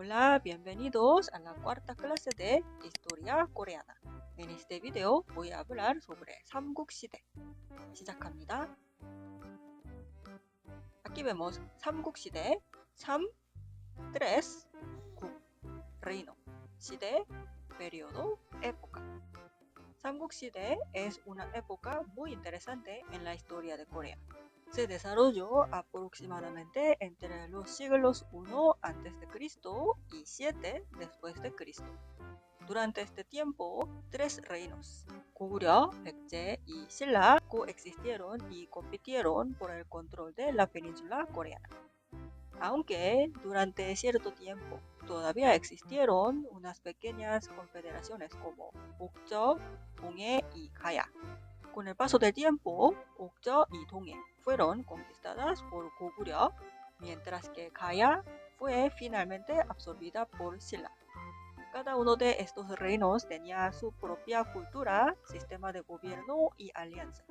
Hola, bienvenidos a la cuarta clase de Historia Coreana. En este video voy a hablar sobre 삼국시대. 시작합니다. Aquí vemos 삼국시대, 삼, tres, 국, reino, 시대, periodo, época. 삼국시대 es una época muy interesante en la historia de Corea. Se desarrolló aproximadamente entre los siglos I a.C. y 7 después de Cristo. Durante este tiempo, tres reinos, 고구려, 백제 y 신라, coexistieron y compitieron por el control de la península coreana. Aunque durante cierto tiempo todavía existieron unas pequeñas confederaciones como 옥저, 동해 y 가야. Con el paso del tiempo, 옥저 y 동해 fueron conquistadas por 고구려, mientras que Gaya fue finalmente absorbida por Silla. Cada uno de estos reinos tenía su propia cultura, sistema de gobierno y alianza,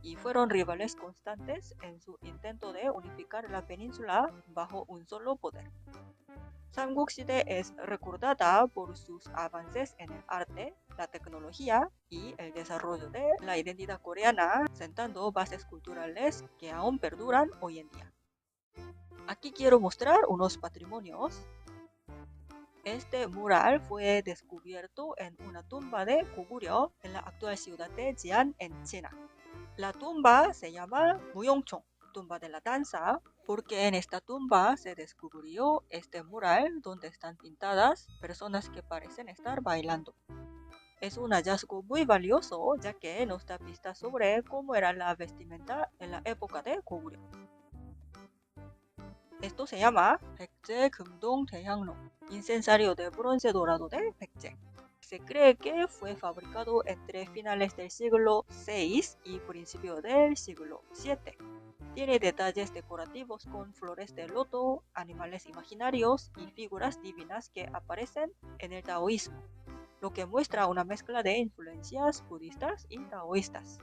y fueron rivales constantes en su intento de unificar la península bajo un solo poder. 삼국시대 es recordada por sus avances en el arte, la tecnología y el desarrollo de la identidad coreana, sentando bases culturales que aún perduran hoy en día. Aquí quiero mostrar unos patrimonios. Este mural fue descubierto en una tumba de 고구려 en la actual ciudad de Jian, en China. La tumba se llama 무용총, tumba de la danza, porque en esta tumba se descubrió este mural donde están pintadas personas que parecen estar bailando. Es un hallazgo muy valioso, ya que nos da pistas sobre cómo era la vestimenta en la época de 고구려. Esto se llama 백제 금동 대향로, incensario de bronce dorado de 백제. Se cree que fue fabricado entre finales del siglo VI y principio del siglo VII. Tiene detalles decorativos con flores de loto, animales imaginarios y figuras divinas que aparecen en el taoísmo, lo que muestra una mezcla de influencias budistas y taoístas.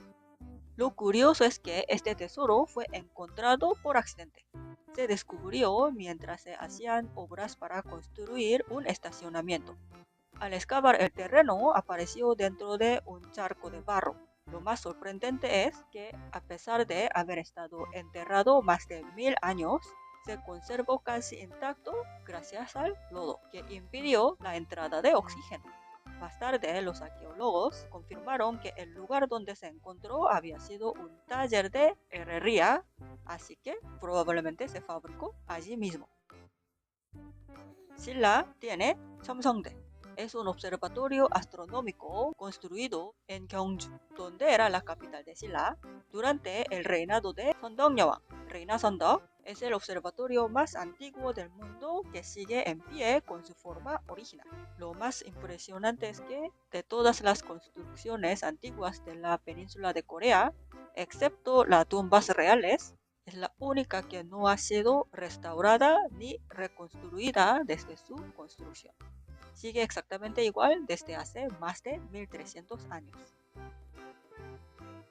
Lo curioso es que este tesoro fue encontrado por accidente. Se descubrió mientras se hacían obras para construir un estacionamiento. Al excavar el terreno, apareció dentro de un charco de barro. Lo más sorprendente es que, a pesar de haber estado enterrado más de 1000 años, se conservó casi intacto gracias al lodo, que impidió la entrada de oxígeno. Más tarde, los arqueólogos confirmaron que el lugar donde se encontró había sido un taller de herrería, así que probablemente se fabricó allí mismo. 신라 tiene 첨성대. Es un observatorio astronómico construido en Gyeongju, donde era la capital de Silla, durante el reinado de 선덕여왕, reina Sondeok. Es el observatorio más antiguo del mundo que sigue en pie con su forma original. Lo más impresionante es que de todas las construcciones antiguas de la península de Corea, excepto las tumbas reales, es la única que no ha sido restaurada ni reconstruida desde su construcción. Sigue exactamente igual desde hace más de 1300 años.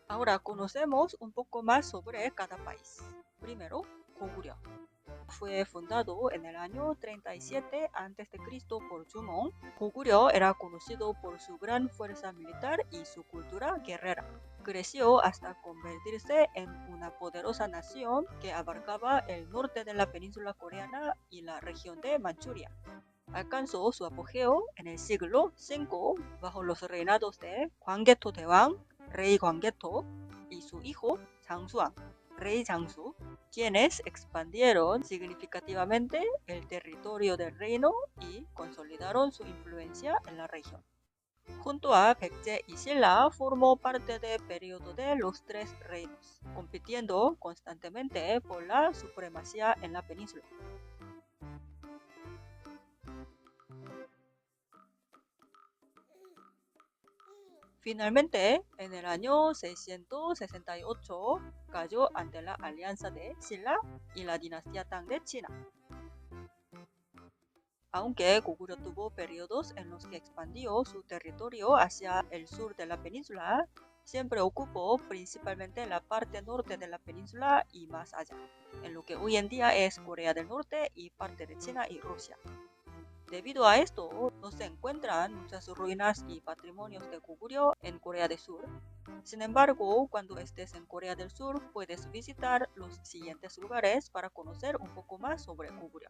Ahora conocemos un poco más sobre cada país. Primero, 고구려. Fue fundado en el año 37 a.C. por Jumong. 고구려 era conocido por su gran fuerza militar y su cultura guerrera. Creció hasta convertirse en una poderosa nación que abarcaba el norte de la península coreana y la región de Manchuria. Alcanzó su apogeo en el siglo V bajo los reinados de 광개토 대왕, rey 광개토, y su hijo 장수왕, rey 장수, quienes expandieron significativamente el territorio del reino y consolidaron su influencia en la región. Junto a 백제 y 신라 formó parte del periodo de los tres reinos, compitiendo constantemente por la supremacía en la península. Finalmente, en el año 668 cayó ante la alianza de Silla y la dinastía Tang de China. Aunque 고구려 tuvo periodos en los que expandió su territorio hacia el sur de la península, siempre ocupó principalmente la parte norte de la península y más allá, en lo que hoy en día es Corea del Norte y parte de China y Rusia. Debido a esto, no se encuentran muchas ruinas y patrimonios de Goguryeo en Corea del Sur. Sin embargo, cuando estés en Corea del Sur, puedes visitar los siguientes lugares para conocer un poco más sobre Goguryeo.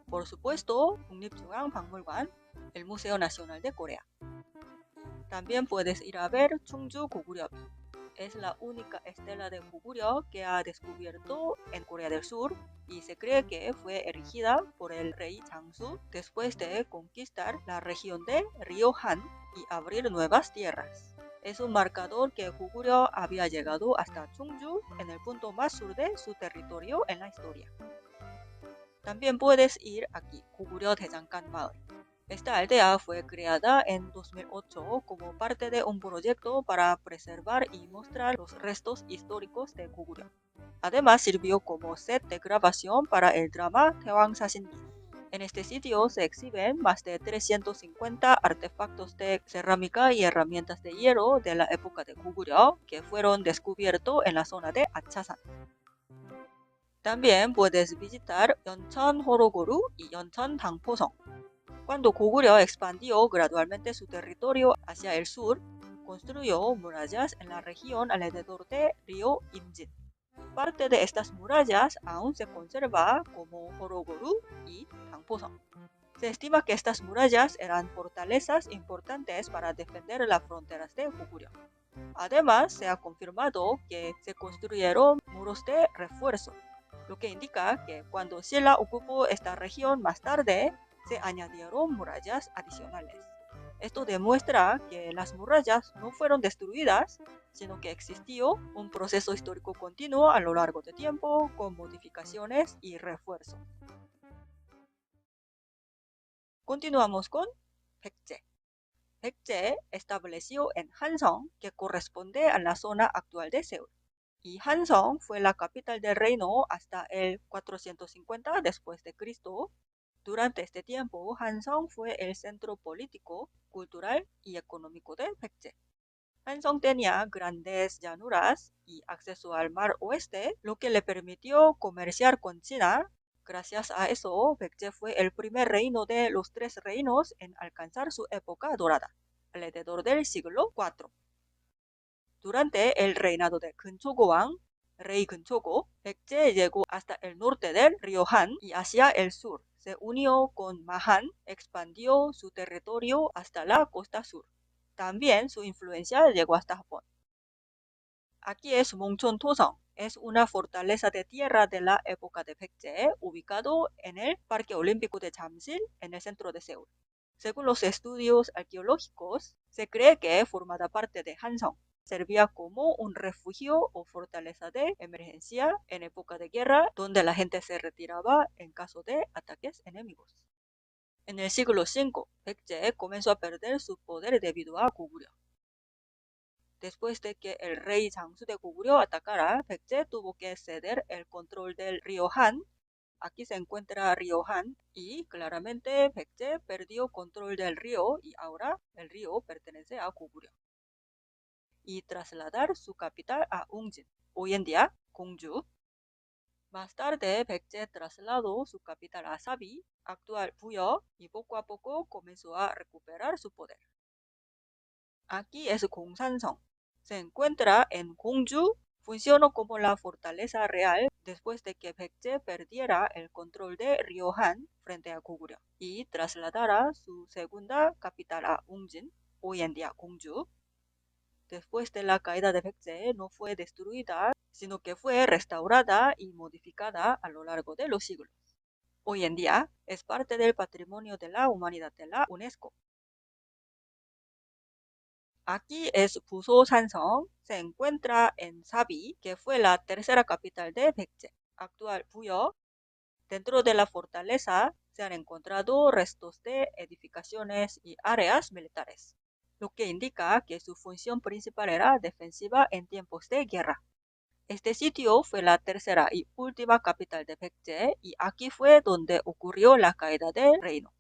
Por supuesto, 국립중앙박물관, el Museo Nacional de Corea. También puedes ir a ver Chungju Goguryeo. Es la única estela de Goguryeo que ha descubierto en Corea del Sur y se cree que fue erigida por el rey Jangsu después de conquistar la región de Río Han y abrir nuevas tierras. Es un marcador que Goguryeo había llegado hasta Chungju en el punto más sur de su territorio en la historia. También puedes ir aquí, Goguryeo Daejanggan Maul. Esta aldea fue creada en 2008 como parte de un proyecto para preservar y mostrar los restos históricos de Goguryeo. Además, sirvió como set de grabación para el drama 태왕사신기. En este sitio se exhiben más de 350 artefactos de cerámica y herramientas de hierro de la época de Goguryeo que fueron descubiertos en la zona de Achasan. También puedes visitar Yeoncheon Horogoru y Yeoncheon Dangposeong. Cuando Goguryeo expandió gradualmente su territorio hacia el sur, construyó murallas en la región alrededor de río Imjin. Parte de estas murallas aún se conserva como Horogoru y Dangposeong. Se estima que estas murallas eran fortalezas importantes para defender las fronteras de Goguryeo. Además, se ha confirmado que se construyeron muros de refuerzo, lo que indica que cuando Silla ocupó esta región más tarde, se añadieron murallas adicionales. Esto demuestra que las murallas no fueron destruidas, sino que existió un proceso histórico continuo a lo largo del tiempo con modificaciones y refuerzos. Continuamos con Baekje. Baekje estableció en Hansong, que corresponde a la zona actual de Seúl. Y Hansong fue la capital del reino hasta el 450 después de Cristo. Durante este tiempo, Hansong fue el centro político, cultural y económico de Baekje. Hansong tenía grandes llanuras y acceso al mar oeste, lo que le permitió comerciar con China. Gracias a eso, Baekje fue el primer reino de los tres reinos en alcanzar su época dorada, alrededor del siglo IV. Durante el reinado de Geunchogo rey Geunchogo, Baekje llegó hasta el norte del río Han y hacia el sur. Se unió con Mahan, expandió su territorio hasta la costa sur. También su influencia llegó hasta Japón. Aquí es Mongcheon Toseong, es una fortaleza de tierra de la época de Baekje, ubicado en el Parque Olímpico de Jamsil, en el centro de Seúl. Según los estudios arqueológicos, se cree que formaba parte de Hansong. Servía como un refugio o fortaleza de emergencia en época de guerra, donde la gente se retiraba en caso de ataques enemigos. En el siglo V, Baekje comenzó a perder su poder debido a Goguryeo. Después de que el rey Jangsu de Goguryeo atacara, Baekje tuvo que ceder el control del río Han. Aquí se encuentra río Han y claramente Baekje perdió control del río y ahora el río pertenece a Goguryeo. Y trasladar su capital a Ungjin, hoy en día Gongju. Más tarde, Baekje trasladó su capital a Sabi, actual Buyeo, y poco a poco comenzó a recuperar su poder. Aquí es Gongsanseong. Se encuentra en Gongju, funcionó como la fortaleza real después de que Baekje perdiera el control de río Han frente a Goguryeo y trasladara su segunda capital a Ungjin, hoy en día Gongju. Después de la caída de Baekje no fue destruida, sino que fue restaurada y modificada a lo largo de los siglos. Hoy en día es parte del patrimonio de la humanidad de la UNESCO. Aquí es Busosanseong, se encuentra en Sabi, que fue la tercera capital de Baekje, actual Buyeo. Dentro de la fortaleza se han encontrado restos de edificaciones y áreas militares, lo que indica que su función principal era defensiva en tiempos de guerra. Este sitio fue la tercera y última capital de Baekje y aquí fue donde ocurrió la caída del reino.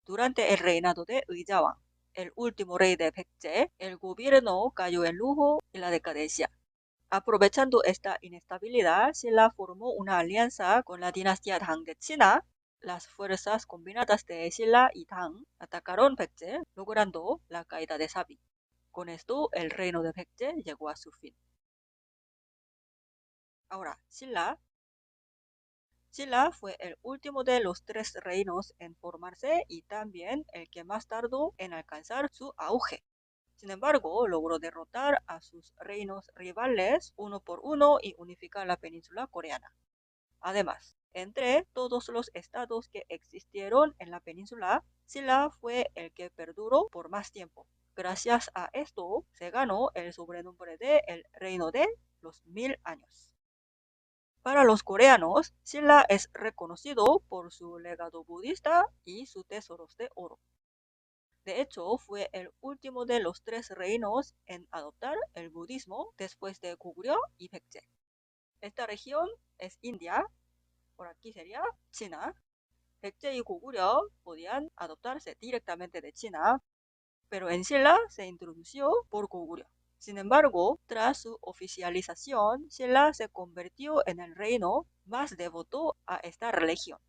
Durante el reinado de 의자왕, el último rey de Baekje, el gobierno cayó en lujo y la decadencia. Aprovechando esta inestabilidad, Silla formó una alianza con la dinastía Tang de China, las fuerzas combinadas de Silla y Tang atacaron Baekje, logrando la caída de Sabi. Con esto, el reino de Baekje llegó a su fin. Ahora, Silla fue el último de los 3 reinos en formarse y también el que más tardó en alcanzar su auge. Sin embargo, logró derrotar a sus reinos rivales uno por uno y unificar la península coreana. Además, entre todos los estados que existieron en la península, Silla fue el que perduró por más tiempo. Gracias a esto, se ganó el sobrenombre de el reino de los 1000 años. Para los coreanos, Silla es reconocido por su legado budista y sus tesoros de oro. De hecho, fue el último de los 3 reinos en adoptar el budismo después de Goguryeo y Baekje. Esta región es India, por aquí sería China. Baekje y Goguryeo podían adoptarse directamente de China, pero en Silla se introdujo por Goguryeo. Sin embargo, tras su oficialización, Silla se convirtió en el reino más devoto a esta religión.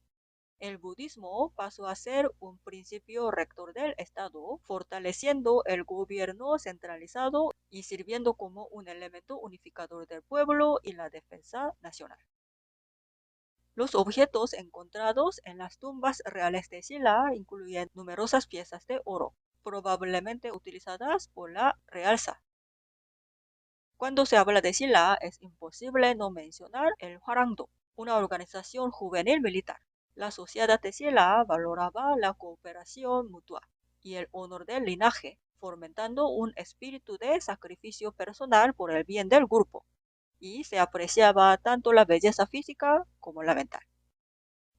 El budismo pasó a ser un principio rector del Estado, fortaleciendo el gobierno centralizado y sirviendo como un elemento unificador del pueblo y la defensa nacional. Los objetos encontrados en las tumbas reales de Silla incluyen numerosas piezas de oro, probablemente utilizadas por la realeza. Cuando se habla de Silla, es imposible no mencionar el Hwarangdo, una organización juvenil militar. La sociedad de Silla valoraba la cooperación mutua y el honor del linaje, fomentando un espíritu de sacrificio personal por el bien del grupo, y se apreciaba tanto la belleza física como la mental.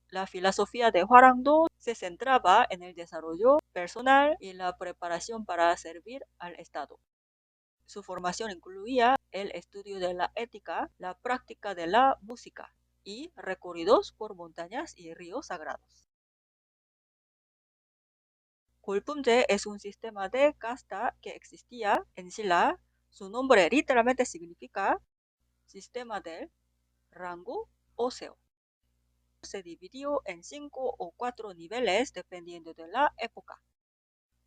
La filosofía de Hwarangdo se centraba en el desarrollo personal y la preparación para servir al Estado. Su formación incluía el estudio de la ética, la práctica de la música y recorridos por montañas y ríos sagrados. Golpumje es un sistema de casta que existía en Silla. Su nombre literalmente significa sistema del rango óseo. Se dividió en 5 o 4 niveles dependiendo de la época.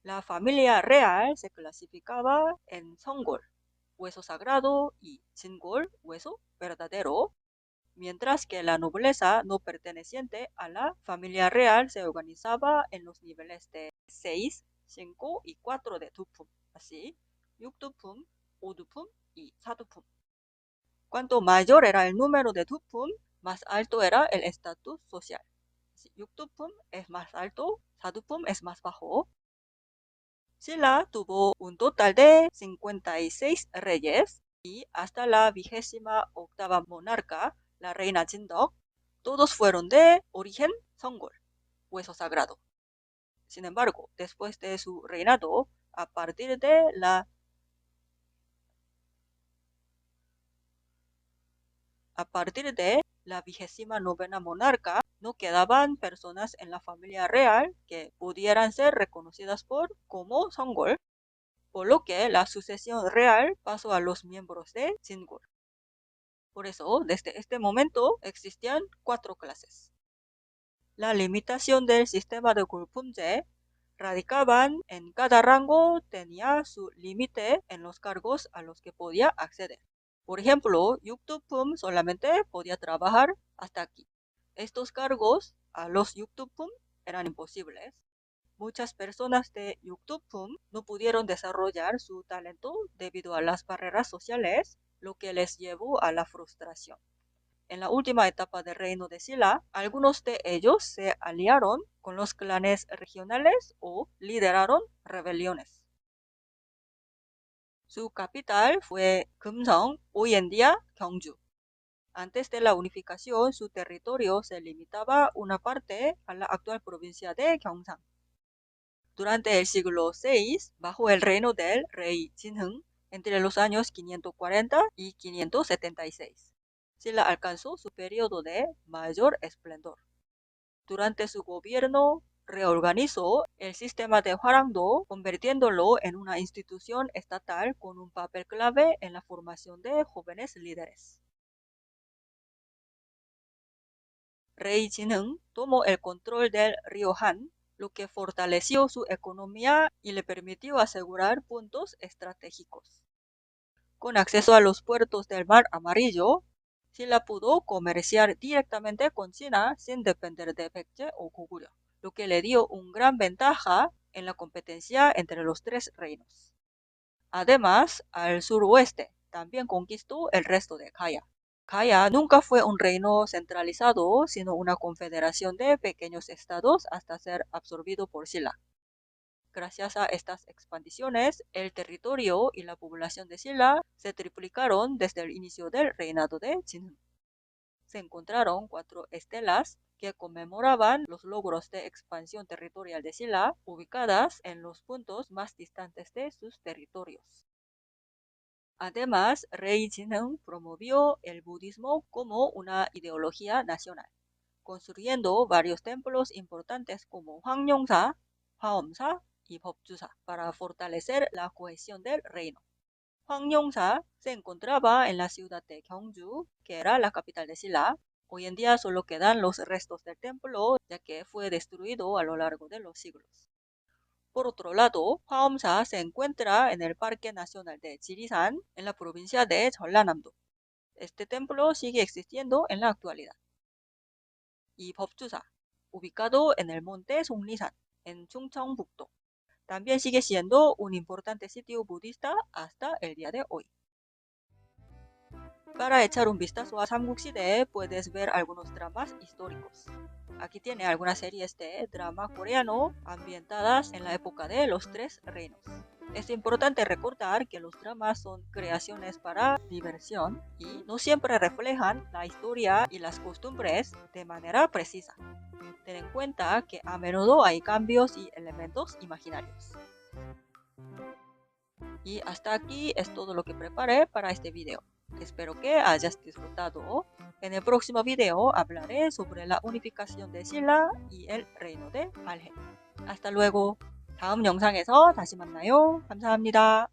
La familia real se clasificaba en Songgol, hueso sagrado, y Jingol, hueso verdadero, mientras que la nobleza no perteneciente a la familia real se organizaba en los niveles de 6, 5 y 4 de Dupum, así, Yukdupum, Odupum y Sadupum. Cuanto mayor era el número de Dupum, más alto era el estatus social. Yukdupum es más alto, Sadupum es más bajo. Silla tuvo un total de 56 reyes y hasta la 28ª monarca, la reina Jindok, todos fueron de origen Songgol, hueso sagrado. Sin embargo, después de su reinado, a partir de la 29ª monarca, no quedaban personas en la familia real que pudieran ser reconocidas como Songgol, por lo que la sucesión real pasó a los miembros de Jingol. Por eso, desde este momento existían 4 clases. La limitación del sistema de Golpumje radicaban en cada rango tenía su límite en los cargos a los que podía acceder. Por ejemplo, Yuktupum solamente podía trabajar hasta aquí. Estos cargos a los Yuktupum eran imposibles. Muchas personas de Yuktupum no pudieron desarrollar su talento debido a las barreras sociales, lo que les llevó a la frustración. En la última etapa del reino de Silla, algunos de ellos se aliaron con los clanes regionales o lideraron rebeliones. Su capital fue Kumsong, hoy en día Gyeongju. Antes de la unificación, su territorio se limitaba una parte a la actual provincia de Gyeongsang. Durante el siglo VI, bajo el reino del rey Jinheung, entre los años 540 y 576, Silla alcanzó su periodo de mayor esplendor. Durante su gobierno, reorganizó el sistema de Hwarangdo, convirtiéndolo en una institución estatal con un papel clave en la formación de jóvenes líderes. Rey Jinung tomó el control del río Han, lo que fortaleció su economía y le permitió asegurar puntos estratégicos. Con acceso a los puertos del Mar Amarillo, Silla pudo comerciar directamente con China sin depender de Baekje o Goguryeo, lo que le dio una gran ventaja en la competencia entre los tres reinos. Además, al suroeste también conquistó el resto de Gaya. Gaya nunca fue un reino centralizado, sino una confederación de pequeños estados hasta ser absorbido por Silla. Gracias a estas expansiones, el territorio y la población de Silla se triplicaron desde el inicio del reinado de Jinung. Se encontraron 4 estelas que conmemoraban los logros de expansión territorial de Silla, ubicadas en los puntos más distantes de sus territorios. Además, Rey Jinung promovió el budismo como una ideología nacional, construyendo varios templos importantes como Hwangyongsa, Hwaeomsa y Bopjusa para fortalecer la cohesión del reino. Hwangyongsa se encontraba en la ciudad de Gyeongju, que era la capital de Silla. Hoy en día solo quedan los restos del templo, ya que fue destruido a lo largo de los siglos. Por otro lado, Hwaeomsa se encuentra en el Parque Nacional de Jirisan, en la provincia de Jeollanam-do. Este templo sigue existiendo en la actualidad. Y Bopjusa, ubicado en el monte Songrisan, en Chungcheongbuk-do. También sigue siendo un importante sitio budista hasta el día de hoy. Para echar un vistazo a 삼국시대 puedes ver algunos dramas históricos. Aquí tiene algunas series de drama coreano ambientadas en la época de los tres reinos. Es importante recordar que los dramas son creaciones para diversión y no siempre reflejan la historia y las costumbres de manera precisa. Ten en cuenta que a menudo hay cambios y elementos imaginarios. Y hasta aquí es todo lo que preparé para este video. Espero que hayas disfrutado. En el próximo video hablaré sobre la unificación de Silla y el reino de Balhae. hasta luego. 다음 영상에서 다시 만나요. 감사합니다.